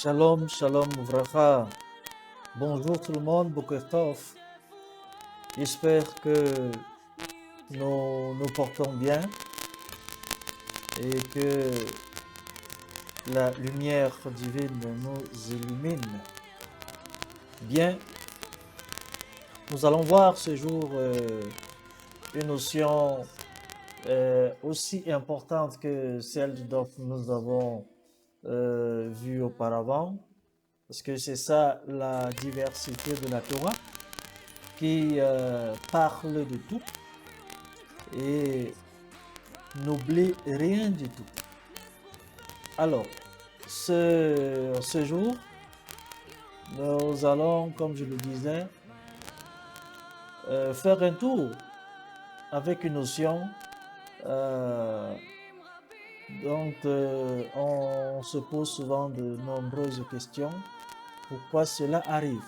Shalom, shalom, vracha. Bonjour tout le monde, Boker Tov. J'espère que nous nous portons bien et que la lumière divine nous illumine. Bien, nous allons voir ce jour une notion aussi importante que celle dont nous avons vue auparavant, parce que c'est ça la diversité de la Torah qui parle de tout et n'oublie rien du tout. Alors, ce jour, nous allons, comme je le disais, faire un tour avec une notion dont on se pose souvent de nombreuses questions. Pourquoi cela arrive?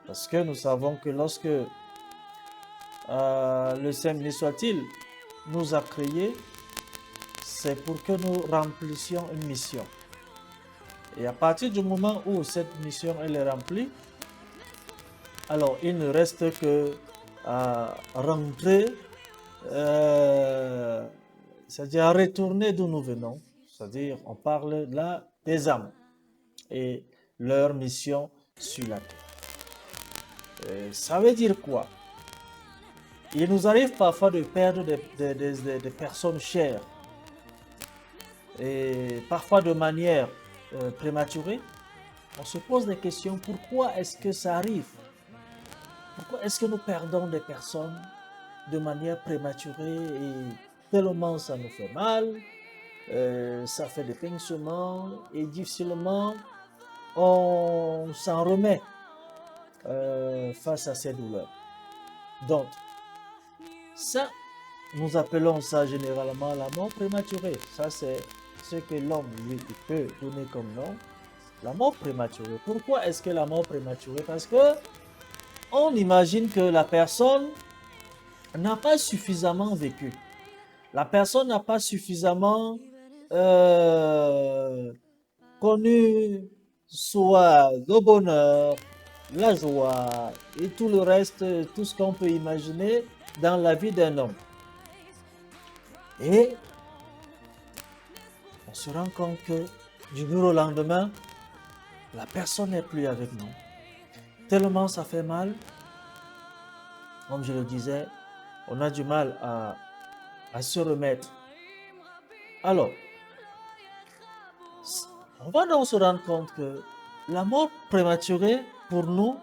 Parce que nous savons que lorsque le Saint béni soit-il nous a créés, c'est pour que nous remplissions une mission. Et à partir du moment où cette mission elle est remplie, alors il ne reste que à rentrer, c'est-à-dire à retourner d'où nous venons. C'est-à-dire, on parle là des âmes et leur mission sur la terre. Ça veut dire quoi? Il nous arrive parfois de perdre des personnes chères et parfois de manière prématurée. On se pose des questions, pourquoi est-ce que ça arrive? Pourquoi est-ce que nous perdons des personnes de manière prématurée et tellement ça nous fait mal, ça fait des pincements et difficilement on s'en remet face à ces douleurs. Donc, ça, nous appelons ça généralement la mort prématurée. Ça, c'est ce que l'homme, lui, peut donner comme nom. La mort prématurée. Pourquoi est-ce que la mort prématurée? Parce que on imagine que la personne n'a pas suffisamment vécu. La personne n'a pas suffisamment connu soit le bonheur, la joie et tout le reste, tout ce qu'on peut imaginer dans la vie d'un homme. Et on se rend compte que du jour au lendemain, la personne n'est plus avec nous. Tellement ça fait mal, comme je le disais, on a du mal à se remettre. Alors, on va donc se rendre compte que la mort prématurée, pour nous,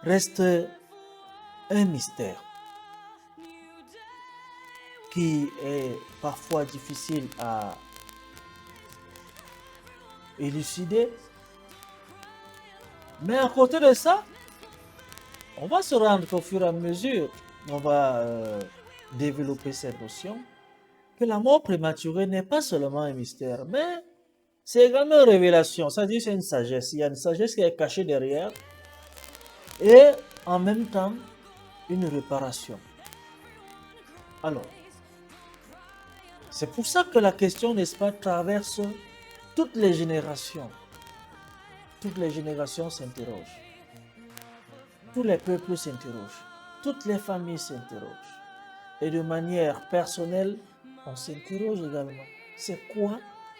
reste un mystère qui est parfois difficile à élucider. Mais à côté de ça, on va se rendre qu'au fur et à mesure, on va développer cette notion que la mort prématurée n'est pas seulement un mystère, mais c'est également une révélation. C'est-à-dire c'est une sagesse. Il y a une sagesse qui est cachée derrière et en même temps une réparation. Alors, c'est pour ça que la question, n'est-ce pas, traverse toutes les générations. Toutes les générations s'interrogent. Tous les peuples s'interrogent. Toutes les familles s'interrogent. Et de manière personnelle, on s'interroge également. C'est quoi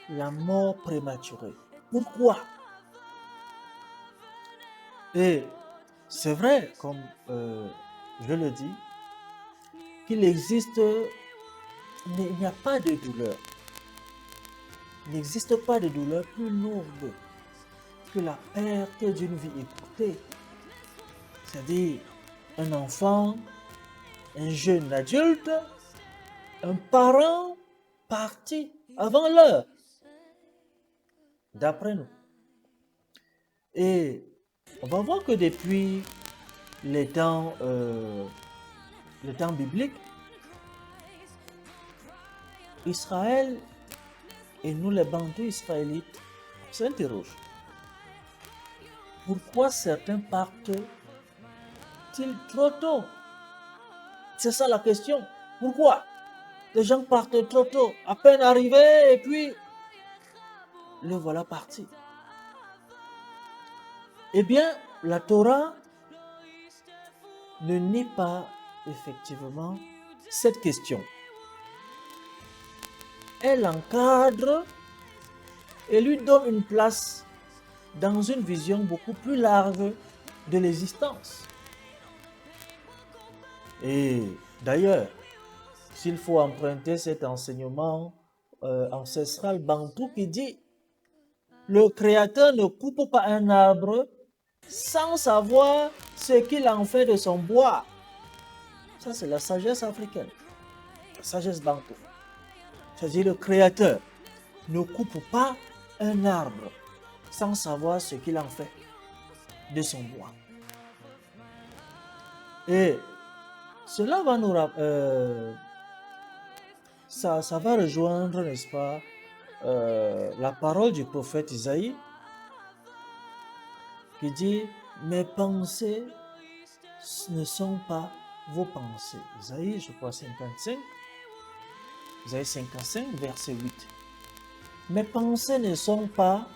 la mort prématurée? Pourquoi? Et c'est vrai, comme je le dis, qu'il existe, il n'y a pas de douleur. Il n'existe pas de douleur plus lourde que la perte d'une vie écourtée. C'est-à-dire un enfant, un jeune adulte, un parent parti avant l'heure, d'après nous. Et on va voir que depuis les temps bibliques, Israël et nous les Bantous israélites s'interrogent. Pourquoi certains partent-ils trop tôt? C'est ça la question. Pourquoi? Les gens partent trop tôt, à peine arrivés, et puis le voilà parti. Eh bien, la Torah ne nie pas effectivement cette question. Elle encadre et lui donne une place dans une vision beaucoup plus large de l'existence. Et d'ailleurs, s'il faut emprunter cet enseignement ancestral bantou qui dit le Créateur ne coupe pas un arbre sans savoir ce qu'il en fait de son bois. Ça, c'est la sagesse africaine, la sagesse bantou. C'est-à-dire le Créateur ne coupe pas un arbre sans savoir ce qu'il en fait de son bois. Et cela va nous ça va rejoindre, n'est-ce pas, la parole du prophète Isaïe qui dit « Mes pensées ne sont pas vos pensées ». Isaïe, je crois, 55, Isaïe 55, verset 8. « Mes pensées ne sont pas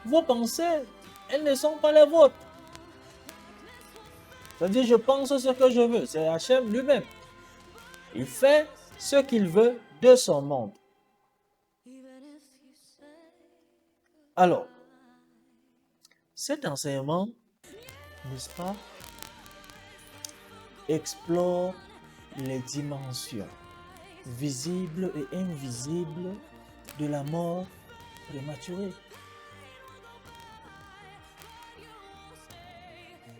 vos pensées, elles ne sont pas les vôtres. » C'est-à-dire, je pense ce que je veux, c'est Hachem lui-même. Il fait ce qu'il veut de son monde. Alors, cet enseignement, n'est-ce pas, explore les dimensions visibles et invisibles de la mort prématurée.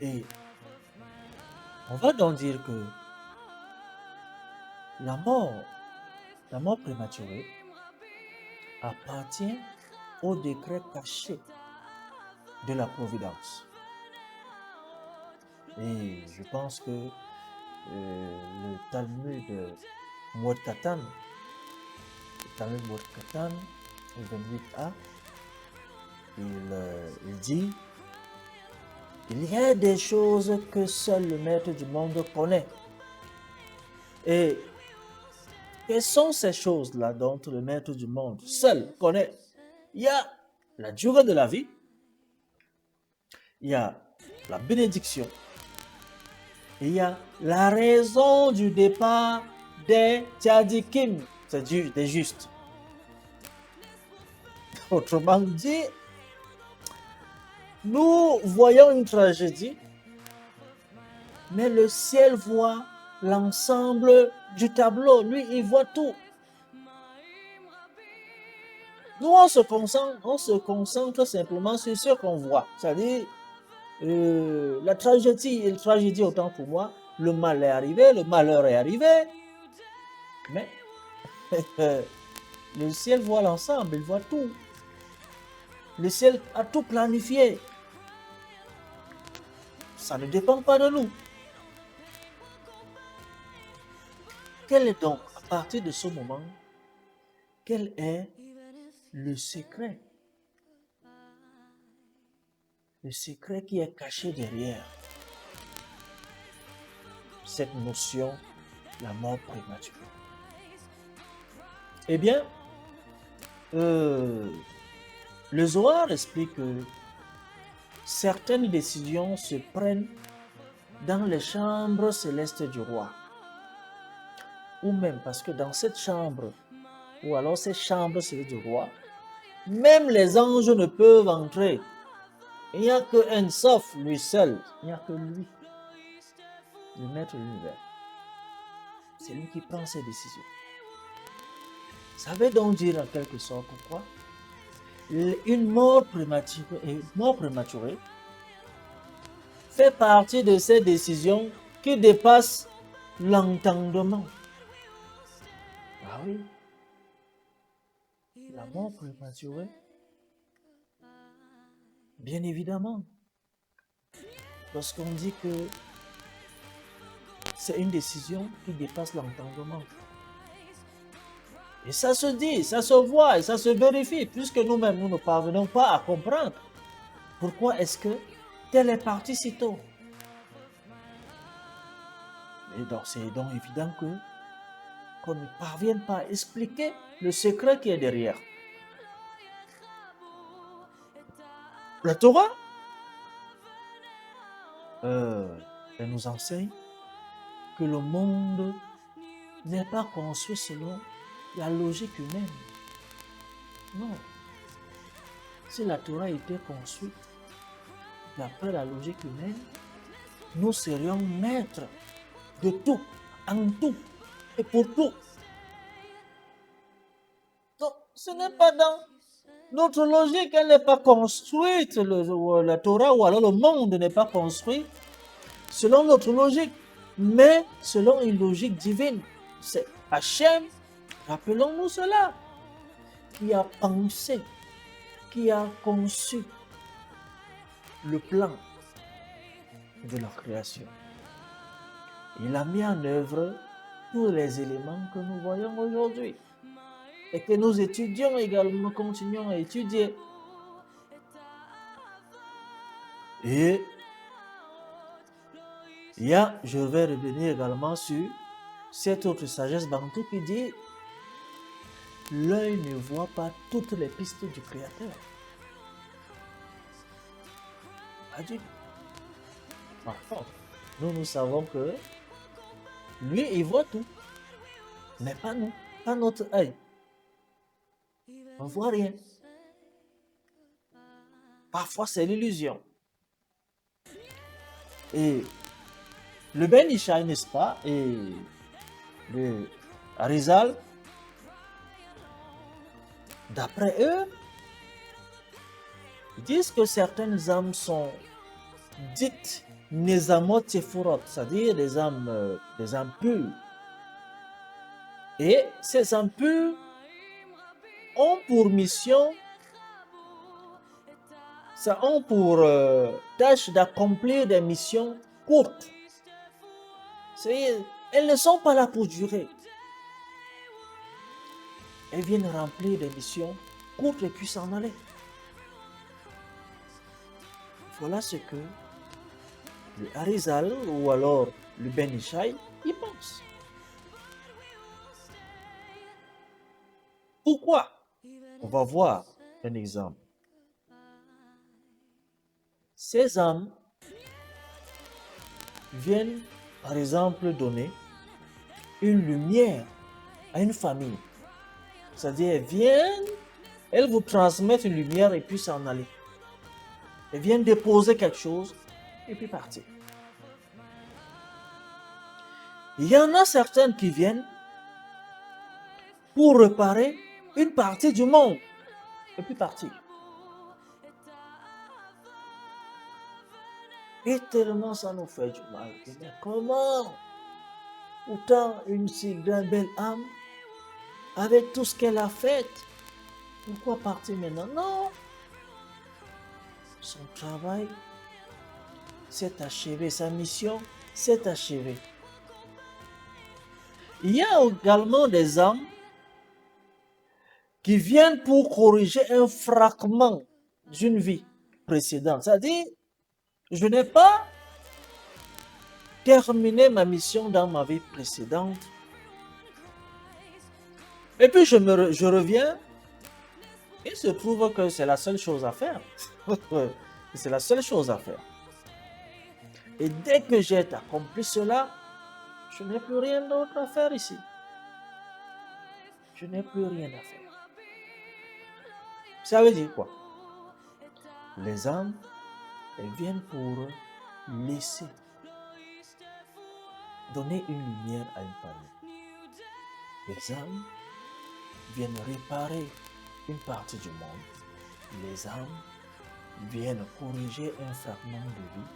Et on va donc dire que la mort prématurée appartient au décret caché de la providence. Et je pense que le Talmud Moued Katan, le 28a, il dit il y a des choses que seul le maître du monde connaît. Et quelles sont ces choses-là dont le maître du monde seul connaît? Il y a la durée de la vie, il y a la bénédiction, et il y a la raison du départ des tzadikim, c'est-à-dire des justes. Autrement dit, nous voyons une tragédie, mais le ciel voit l'ensemble du tableau. Lui, il voit tout. Nous, on se concentre simplement sur ce qu'on voit. C'est-à-dire, la tragédie autant pour moi, le mal est arrivé, le malheur est arrivé, mais le ciel voit l'ensemble, il voit tout. Le ciel a tout planifié. Ça ne dépend pas de nous. Quel est donc, à partir de ce moment, quel est le secret? Le secret qui est caché derrière cette notion, la mort prématurée. Eh bien, le Zohar explique que certaines décisions se prennent dans les chambres célestes du roi. Ou même parce que dans cette chambre, ou alors ces chambres célestes du roi, même les anges ne peuvent entrer. Il n'y a qu'un sauf, lui seul. Il n'y a que lui, le maître de l'univers. C'est lui qui prend ses décisions. Ça veut donc dire en quelque sorte pourquoi une mort prématurée fait partie de ces décisions qui dépassent l'entendement. Ah oui, la mort prématurée, bien évidemment, lorsqu'on dit que c'est une décision qui dépasse l'entendement. Et ça se dit, ça se voit et ça se vérifie, puisque nous-mêmes, nous ne parvenons pas à comprendre pourquoi est-ce que telle est partie si tôt. Et donc, c'est donc évident qu'on ne parvienne pas à expliquer le secret qui est derrière. La Torah elle nous enseigne que le monde n'est pas construit selon la logique humaine. Non. Si la Torah était construite d'après la logique humaine, nous serions maîtres de tout, en tout et pour tout. Donc, ce n'est pas dans notre logique, elle n'est pas construite, la Torah, ou alors le monde n'est pas construit selon notre logique, mais selon une logique divine. C'est Hachem, rappelons-nous cela, qui a pensé, qui a conçu le plan de la création. Il a mis en œuvre tous les éléments que nous voyons aujourd'hui et que nous étudions également, continuons à étudier. Et je vais revenir également sur cette autre sagesse bantou qui dit l'œil ne voit pas toutes les pistes du Créateur. Adieu. Par contre, nous savons que lui, il voit tout, mais pas nous, pas notre œil. On ne voit rien. Parfois, c'est l'illusion. Et le Ben Ishai, n'est-ce pas, et le Arizal, d'après eux, ils disent que certaines âmes sont dites Nezamot Sefurot, c'est-à-dire des âmes pures. Et ces âmes pures ont pour mission, ça ont pour tâche d'accomplir des missions courtes. C'est-à-dire, elles ne sont pas là pour durer. Elles viennent remplir des missions courtes et puis s'en aller. Voilà ce que le Harizal ou alors le Ben Ishai y pense. Pourquoi? On va voir un exemple. Ces âmes viennent, par exemple, donner une lumière à une famille. C'est-à-dire, elles viennent, elles vous transmettent une lumière et puis s'en aller. Elles viennent déposer quelque chose et puis partir. Il y en a certaines qui viennent pour réparer une partie du monde et puis partir. Et tellement ça nous fait du mal. Mais comment? Pourtant, une si grande belle âme, avec tout ce qu'elle a fait, pourquoi partir maintenant? Non. Son travail s'est achevé, sa mission s'est achevée. Il y a également des âmes qui viennent pour corriger un fragment d'une vie précédente. C'est-à-dire, je n'ai pas terminé ma mission dans ma vie précédente. Et puis je reviens, et il se trouve que c'est la seule chose à faire. C'est la seule chose à faire. Et dès que j'ai accompli cela, je n'ai plus rien d'autre à faire ici. Je n'ai plus rien à faire. Ça veut dire quoi? Les âmes, elles viennent pour laisser, donner une lumière à une famille. Les âmes viennent réparer une partie du monde. Les âmes viennent corriger un fragment de vie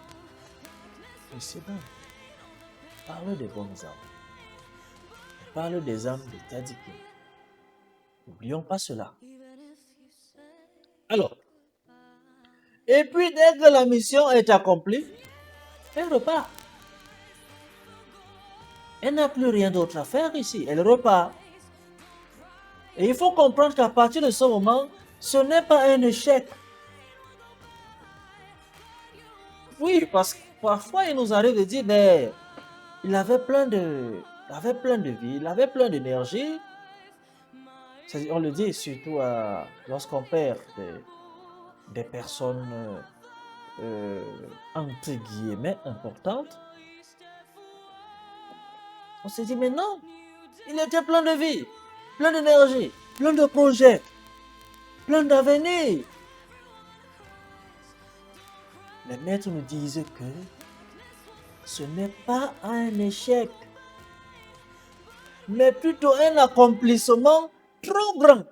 précédent. Parle des bonnes âmes. Parle des âmes de Tadikim. N'oublions pas cela. Alors, et puis dès que la mission est accomplie, elle repart. Elle n'a plus rien d'autre à faire ici. Elle repart. Et il faut comprendre qu'à partir de ce moment, ce n'est pas un échec. Oui, parce que parfois il nous arrive de dire, mais il avait plein de vie, il avait plein d'énergie. On le dit surtout lorsqu'on perd des personnes entre guillemets, importante, on s'est dit, mais non, il était plein de vie, plein d'énergie, plein de projets, plein d'avenir. Les maîtres nous disent que ce n'est pas un échec, mais plutôt un accomplissement trop grand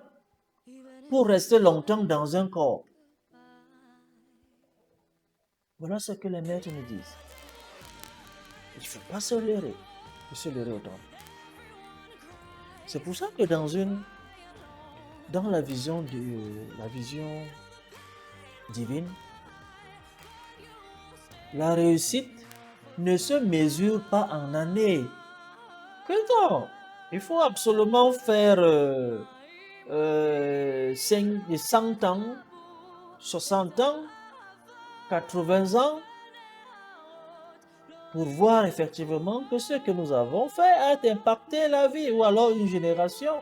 pour rester longtemps dans un corps. Voilà ce que les maîtres nous disent. Il ne faut pas se leurrer autant. C'est pour ça que dans la vision divine, la réussite ne se mesure pas en années. Que non, il faut absolument faire 100 ans, 60 ans, 80 ans pour voir effectivement que ce que nous avons fait a impacté la vie ou alors une génération.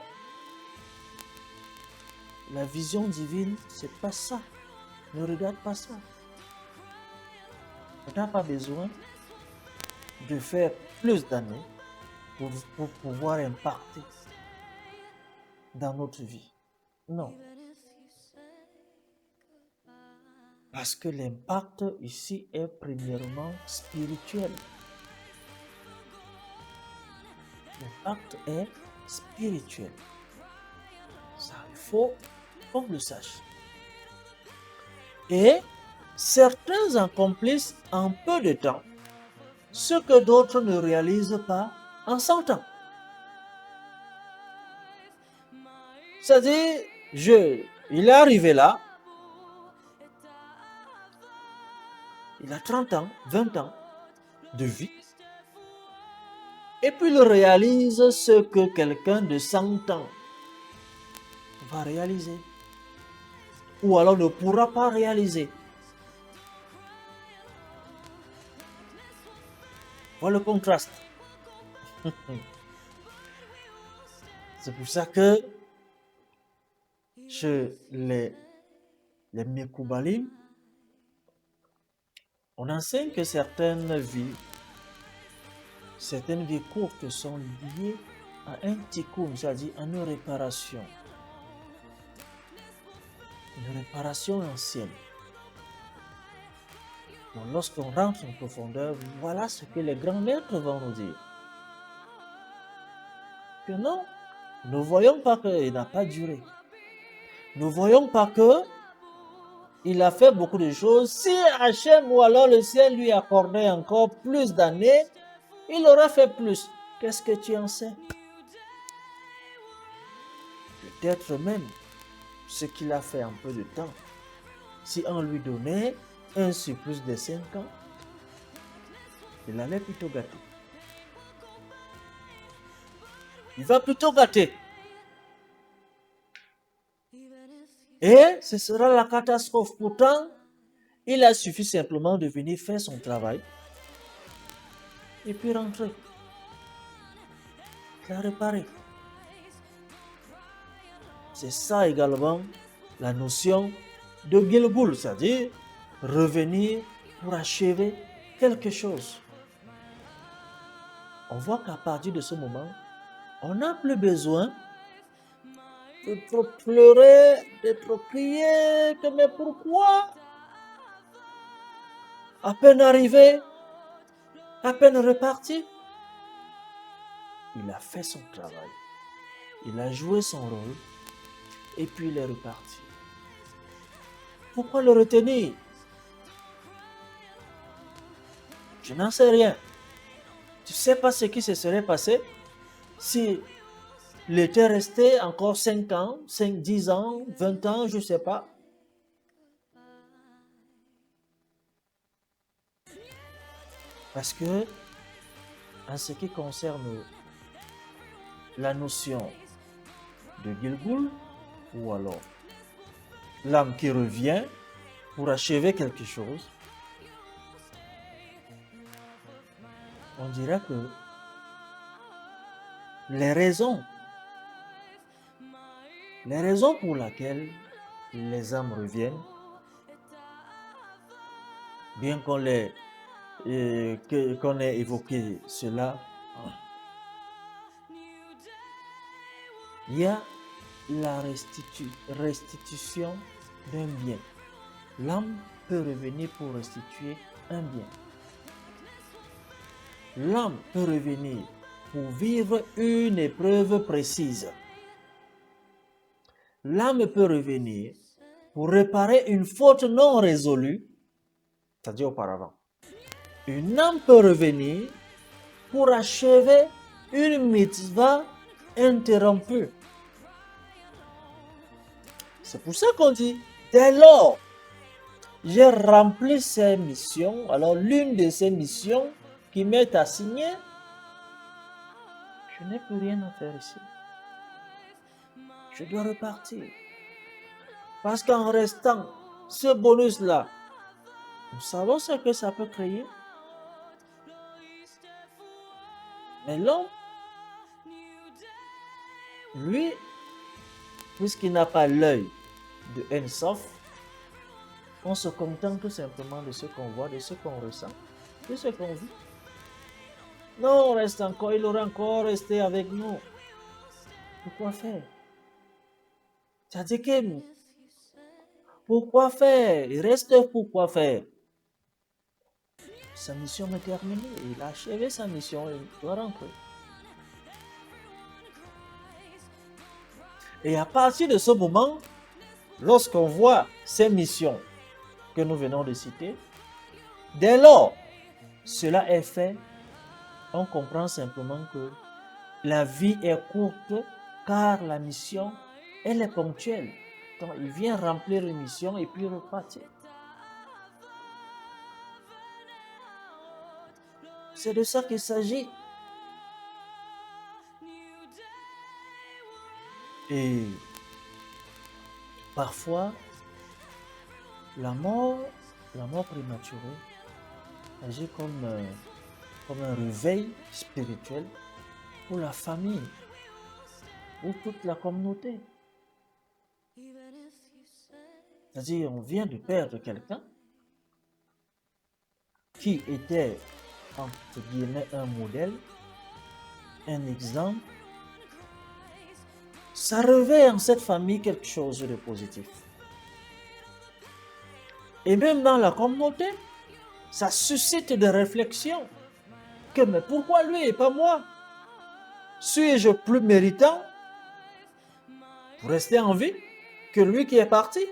La vision divine, c'est pas ça. Ne regarde pas ça. On n'a pas besoin de faire plus d'années pour pouvoir impacter dans notre vie. Non. Parce que l'impact ici est premièrement spirituel. L'impact est spirituel. Ça, il faut qu'on le sache. Et certains accomplissent en peu de temps ce que d'autres ne réalisent pas en 100 ans. C'est-à-dire, il est arrivé là, il a 30 ans, 20 ans de vie, et puis il réalise ce que quelqu'un de 100 ans va réaliser, ou alors ne pourra pas réaliser. Voilà le contraste. C'est pour ça que chez les Mekoubalim, on enseigne que certaines vies courtes sont liées à un tikkun, c'est-à-dire à une réparation. Une réparation ancienne. Donc, lorsqu'on rentre en profondeur, voilà ce que les grands maîtres vont nous dire. Que non, ne voyons pas qu'il n'a pas duré. Ne voyons pas que il a fait beaucoup de choses. Si Hachem ou alors le ciel lui accordait encore plus d'années, il aurait fait plus. Qu'est-ce que tu en sais? Peut-être même ce qu'il a fait en peu de temps. Si on lui donnait un surplus de 5 ans, il allait plutôt gâter. Il va plutôt gâter. Et ce sera la catastrophe. Pourtant, il a suffi simplement de venir faire son travail et puis rentrer. La réparer. C'est ça également la notion de Gilgul, c'est-à-dire revenir pour achever quelque chose. On voit qu'à partir de ce moment, on n'a plus besoin de trop pleurer, de trop crier, que mais pourquoi? À peine arrivé, à peine reparti, il a fait son travail, il a joué son rôle, et puis il est reparti. Pourquoi le retenir? Je n'en sais rien. Tu ne sais pas ce qui se serait passé si il était resté encore 5 ans, 10 ans, 20 ans, je ne sais pas. Parce que, en ce qui concerne la notion de Gilgul, ou alors l'âme qui revient pour achever quelque chose, on dirait que les raisons pour lesquelles les âmes reviennent bien qu'on ait évoqué cela, il y a la restitution d'un bien. L'âme peut revenir pour restituer un bien. L'âme peut revenir pour vivre une épreuve précise. L'âme peut revenir pour réparer une faute non résolue, c'est-à-dire auparavant. Une âme peut revenir pour achever une mitzvah interrompue. C'est pour ça qu'on dit, dès lors, j'ai rempli ces missions, alors l'une de ces missions qui m'est assignée, je n'ai plus rien à faire ici. Je dois repartir. Parce qu'en restant ce bonus-là, nous savons ce que ça peut créer. Mais l'homme, lui, puisqu'il n'a pas l'œil de Ensof, on se contente tout simplement de ce qu'on voit, de ce qu'on ressent, de ce qu'on vit. Non, on reste encore, il aurait encore resté avec nous. Pourquoi faire? C'est-à-dire que pourquoi faire? Il reste pourquoi faire? Sa mission est terminée. Il a achevé sa mission. Il doit rentrer. Et à partir de ce moment, lorsqu'on voit ces missions que nous venons de citer, dès lors, cela est fait, on comprend simplement que la vie est courte car la mission, elle est ponctuelle. Donc, il vient remplir une mission et puis repartir. C'est de ça qu'il s'agit. Et parfois, la mort prématurée agit comme un réveil spirituel pour la famille, pour toute la communauté. C'est-à-dire, on vient de perdre quelqu'un qui était, entre guillemets, un modèle, un exemple. Ça réveille en cette famille quelque chose de positif. Et même dans la communauté, ça suscite des réflexions. Que, mais pourquoi lui et pas moi? Suis-je plus méritant pour rester en vie que lui qui est parti?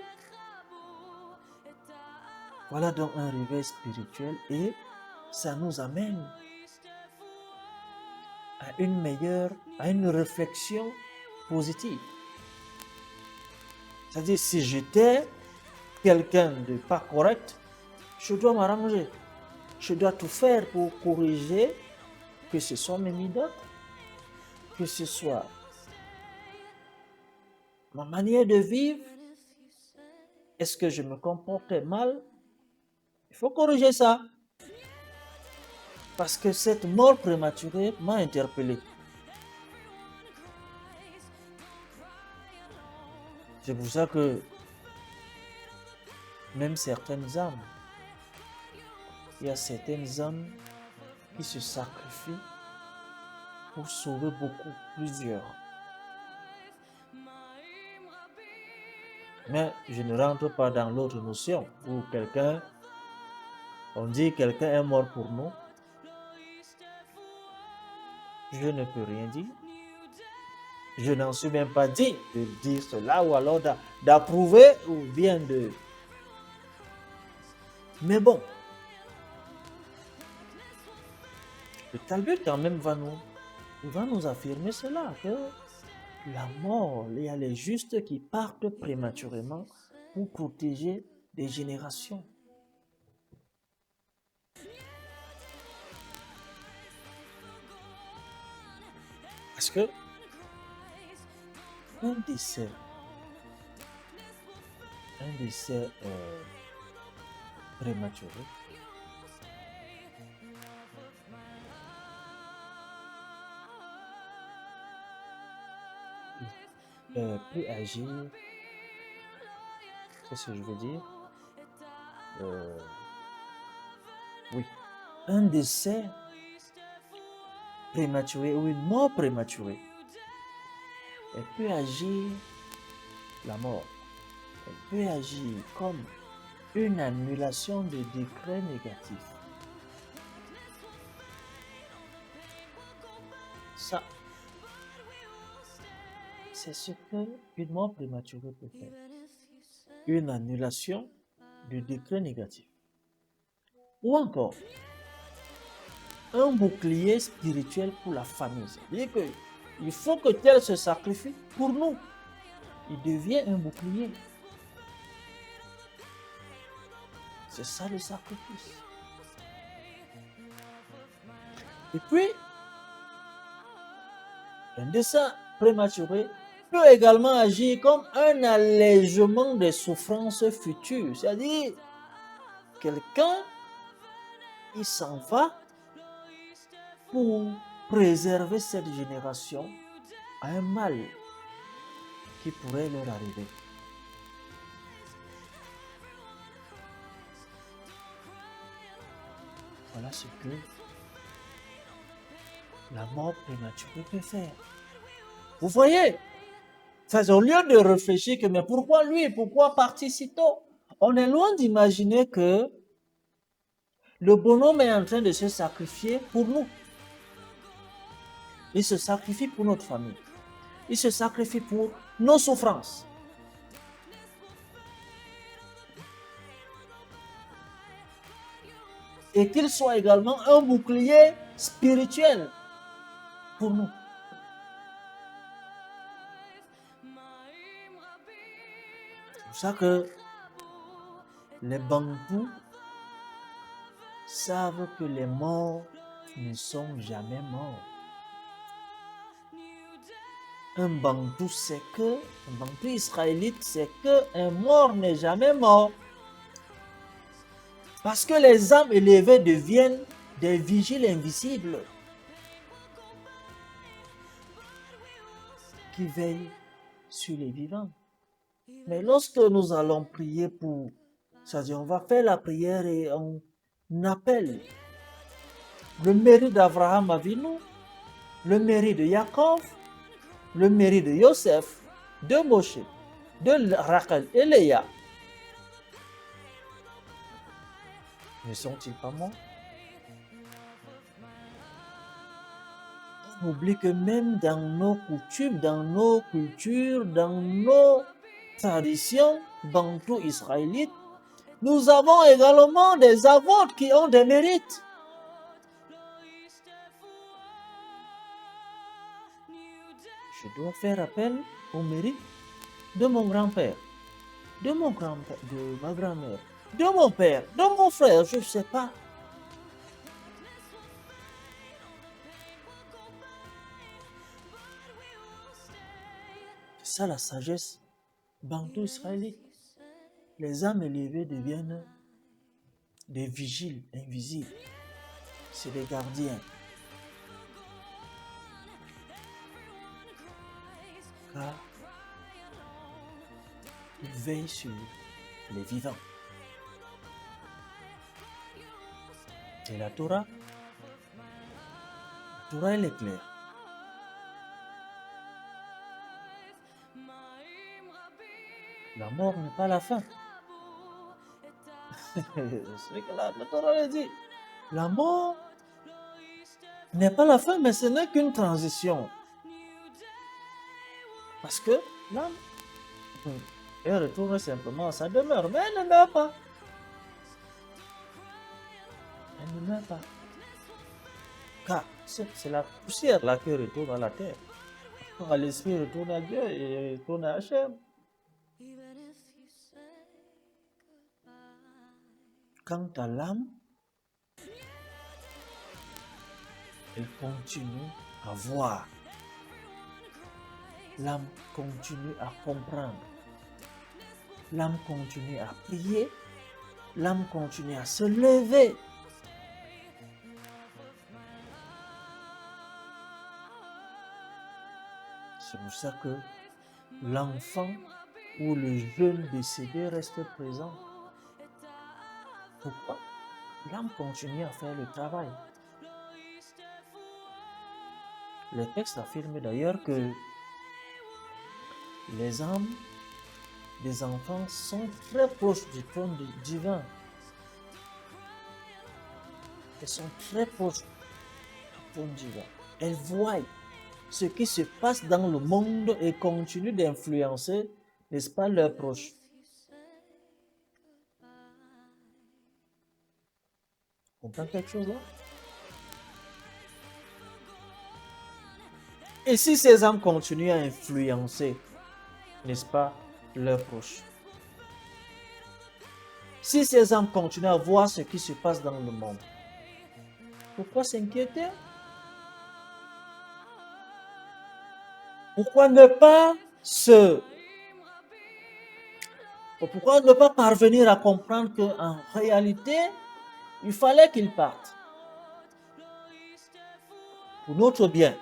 Voilà donc un réveil spirituel et ça nous amène à une réflexion positive. C'est-à-dire, si j'étais quelqu'un de pas correct, je dois m'arranger. Je dois tout faire pour corriger, que ce soit mes midotes, que ce soit ma manière de vivre. Est-ce que je me comportais mal? Il faut corriger ça. Parce que cette mort prématurée m'a interpellé. C'est pour ça que même certaines âmes, il y a certaines âmes qui se sacrifient pour sauver plusieurs. Mais je ne rentre pas dans l'autre notion où on dit quelqu'un est mort pour nous. Je ne peux rien dire. Je n'en suis même pas dit de dire cela ou alors d'approuver ou bien de... Mais bon, le Talmud quand même va nous affirmer cela, que la mort, il y a les justes qui partent prématurément pour protéger des générations. Parce que un décès prématuré peut agir, c'est ce que je veux dire, Oui, un décès prématuré ou une mort prématurée, elle peut agir, la mort, elle peut agir comme une annulation de décret négatif. Ça, c'est ce qu'une mort prématurée peut faire. Une annulation de décret négatif. Ou encore, un bouclier spirituel pour la famille. C'est-à-dire qu'il faut que tel se sacrifie pour nous. Il devient un bouclier. C'est ça le sacrifice. Et puis, un décès prématuré peut également agir comme un allègement des souffrances futures. C'est-à-dire, quelqu'un, il s'en va pour préserver cette génération à un mal qui pourrait leur arriver. Voilà ce que la mort prématurée peut faire. Vous voyez, au lieu de réfléchir que mais pourquoi lui, pourquoi partir si tôt, on est loin d'imaginer que le bonhomme est en train de se sacrifier pour nous. Il se sacrifie pour notre famille. Il se sacrifie pour nos souffrances. Et qu'il soit également un bouclier spirituel pour nous. C'est pour ça que les Bantous savent que les morts ne sont jamais morts. Un Bantou sait que, un Bantou israélite sait que un mort n'est jamais mort. Parce que les âmes élevées deviennent des vigiles invisibles qui veillent sur les vivants. Mais lorsque nous allons prier pour, c'est-à-dire on va faire la prière et on appelle le mérite d'Abraham Avinu, le mérite de Jacob, le mérite de Joseph, de Moshe, de Rachel et Léa. Ne sont-ils pas morts? On oublie que même dans nos coutumes, dans nos cultures, dans nos traditions bantou israélites, nous avons également des avôtres qui ont des mérites. Je dois faire appel au mérite de mon grand-père, de mon grand-père, de ma grand-mère, de mon père, de mon frère, je ne sais pas. C'est ça la sagesse bantou israélite. Les âmes élevées deviennent des vigiles invisibles. C'est des gardiens. Car ils veillent sur les vivants. Et la Torah, elle est claire. La mort n'est pas la fin. C'est que la Torah le dit. La mort n'est pas la fin, mais ce n'est qu'une transition. Parce que l'âme, elle retourne simplement à sa demeure, mais elle ne meurt pas. Elle ne meurt pas. Car c'est la poussière là qui retourne à la terre. Quand l'esprit retourne à Dieu et retourne à Hachem. Quant à l'âme, elle continue à voir. L'âme continue à comprendre. L'âme continue à prier. L'âme continue à se lever. C'est pour ça que l'enfant ou le jeune décédé reste présent. Pourquoi? l'âme continue à faire le travail. Le texte affirme d'ailleurs que les âmes des enfants sont très proches du trône divin. Elles sont très proches du trône divin. Elles voient ce qui se passe dans le monde et continuent d'influencer, n'est-ce pas, leurs proches. On comprend quelque chose là? Et si ces âmes continuent à influencer, n'est-ce pas, leurs proches? Si ces âmes continuent à voir ce qui se passe dans le monde, pourquoi s'inquiéter? Pourquoi ne pas parvenir à comprendre qu'en réalité, il fallait qu'ils partent pour notre bien,